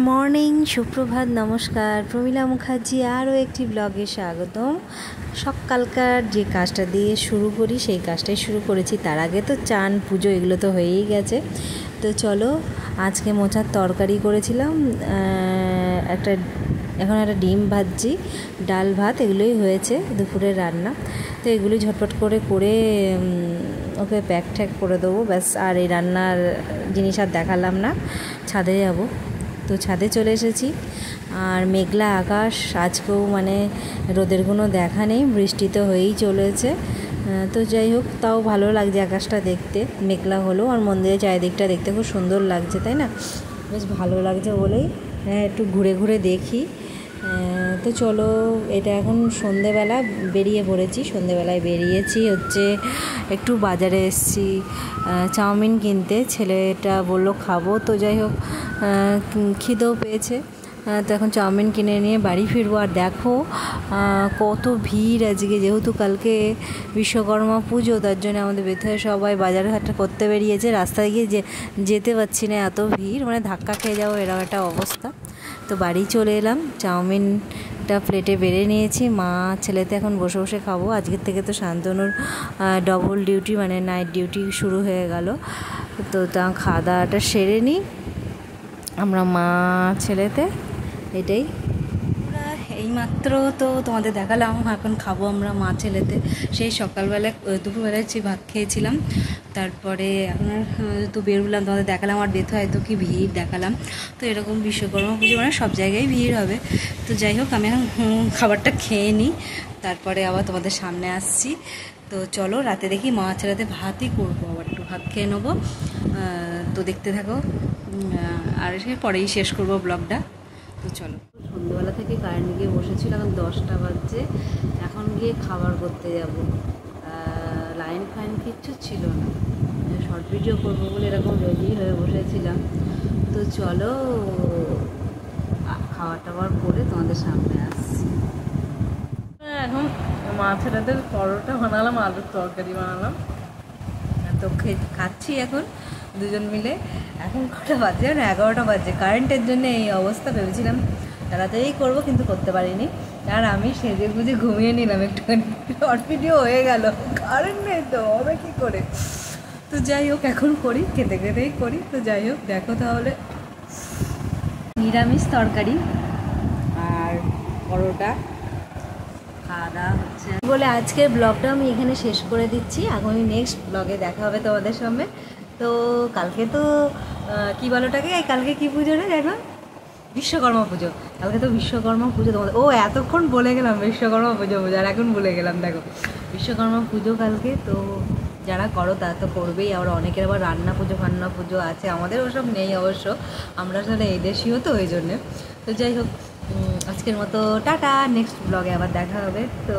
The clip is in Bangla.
মর্নিং, সুপ্রভাত, নমস্কার। প্রমীলা মুখার্জি আরও একটি ব্লগে স্বাগতম। সকালকার যে কাজটা দিয়ে শুরু করি সেই কাজটাই শুরু করেছি। তার আগে তো চান, পুজো এগুলো তো হয়েই গেছে। তো চলো, আজকে মোচার তরকারি করেছিলাম, এখন একটা ডিম ভাজছি, ডাল ভাত এগুলোই হয়েছে দুপুরের রান্না। তো এগুলি ঝটপট করে ওকে প্যাক ট্যাক করে দেবো, ব্যাস। আর এই রান্নার জিনিস আর দেখালাম না, ছাদে যাব। তো ছাদে চলে এসেছি, আর মেঘলা আকাশ, আজকেও মানে রোদের কোনো দেখা নেই, বৃষ্টি তো হয়েই চলেছে। তো যাই হোক, তাও ভালো লাগছে আকাশটা দেখতে, মেঘলা হলেও। আর মন্দিরের চারিদিকটা দেখতে খুব সুন্দর লাগছে, তাই না? বেশ ভালো লাগছে বলেই একটু ঘুরে ঘুরে দেখি। তো চলো, এটা এখন সন্ধেবেলা বেরিয়ে পড়েছি। সন্ধেবেলায় বেরিয়েছি হচ্ছে একটু বাজারে এসেছি চাউমিন কিনতে। ছেলেটা বলল খাবো, তো যাই হোক, খিদেও পেয়েছে। তো এখন চাউমিন কিনে নিয়ে বাড়ি ফিরবো। আর দেখো কত ভিড় আজকে, যেহেতু কালকে বিশ্বকর্মা পুজো, তার জন্য আমাদের ভেতরে সবাই বাজার হাটটা করতে বেরিয়েছে। রাস্তায় গিয়ে যেতে পারছি না, এত ভিড়, মানে ধাক্কা খেয়ে যাবো এরকম একটা অবস্থা। তো বাড়ি চলে এলাম, চাউমিনটা প্লেটে বেড়ে নিয়েছি। মা ছেলেতে এখন বসে বসে খাবো। আজকের থেকে তো শান্তনুর ডবল ডিউটি, মানে নাইট ডিউটি শুরু হয়ে গেল। তো তা খাওয়া দাওয়াটা সেরে নিই আমরা মা ছেলেতে, এটাই। এইমাত্র তো তোমাদের দেখালাম, এখন খাবো আমরা মা ছেলেতে। সেই সকালবেলায় দুপুরবেলায় ভাত খেয়েছিলাম, তারপরে আপনার তো বেরোলাম, তোমাদের দেখালাম। আর বেথ হয়তো কি ভিড় দেখালাম। তো এরকম বিশ্বকর্মা পুজো মানে সব জায়গায় ভিড় হবে। তো যাই হোক, আমি এখন খাবারটা খেয়ে নিই, তারপরে আবার তোমাদের সামনে আসছি। তো চলো, রাতে দেখি মা ছেলেতে ভাতই করবো, আবার একটু ভাত খেয়ে নেবো। তো দেখতে থাকো, আর পরেই শেষ করবো ব্লগটা। তো চলো, সন্ধ্যেবেলা থেকে কারেন্ট গিয়ে বসেছিল, এখন 10টা বাজছে। এখন গিয়ে খাবার করতে যাব। লাইন ফাইন কিচ্ছু ছিল না, শর্ট ভিডিও করবো বলে এরকম রেডি হয়ে বসেছিলাম। তো চলো, খাবার টাবার করে তোমাদের সামনে আসছি। এখন মা ছেলেদের পরোটা বানালাম, আলুর তরকারি বানালাম, তো খাচ্ছি এখন দুজন মিলে। এখন কটা বাজে? 11টা বাজে। কারেন্টের জন্য এই অবস্থা। ভেবেছিলাম তাড়াতাড়ি করবো, কিন্তু করতে পারিনি। আর আমি সেজে গুজে ঘুমিয়ে নিলাম একটুখানি, শর্ট ভিডিও হয়ে গেল। কারেন্ট নেই তো, হবে কী করে? তো যাই হোক, এখন করি, খেতে খেতেই করি। তো যাই হোক, দেখো তাহলে। নিরামিষ তরকারি আর পরোটা খাওয়া দাওয়া হচ্ছে বলে আজকের ব্লগটা আমি এখানে শেষ করে দিচ্ছি। আগামী নেক্সট ব্লগে দেখা হবে তোমাদের সঙ্গে। তো কালকে তো কী বলোটাকে, কালকে কী পুজো রে দেখো? বিশ্বকর্মা পুজো। কালকে তো বিশ্বকর্মা পুজো। তোমাদের এতক্ষণ বলে গেলাম বিশ্বকর্মা পুজো, আর এখন বলে গেলাম। দেখো, বিশ্বকর্মা পুজো কালকে। তো যারা করো তারা তো করবেই। আবার অনেকের আবার রান্না পুজো ফান্না পুজো আছে, আমাদের ওসব নেই অবশ্য, আমরা আসলে এই দেশীয় তো, ওই জন্যে। তো যাই হোক, আজকের মতো টাটা, নেক্সট ব্লগে আবার দেখা হবে। তো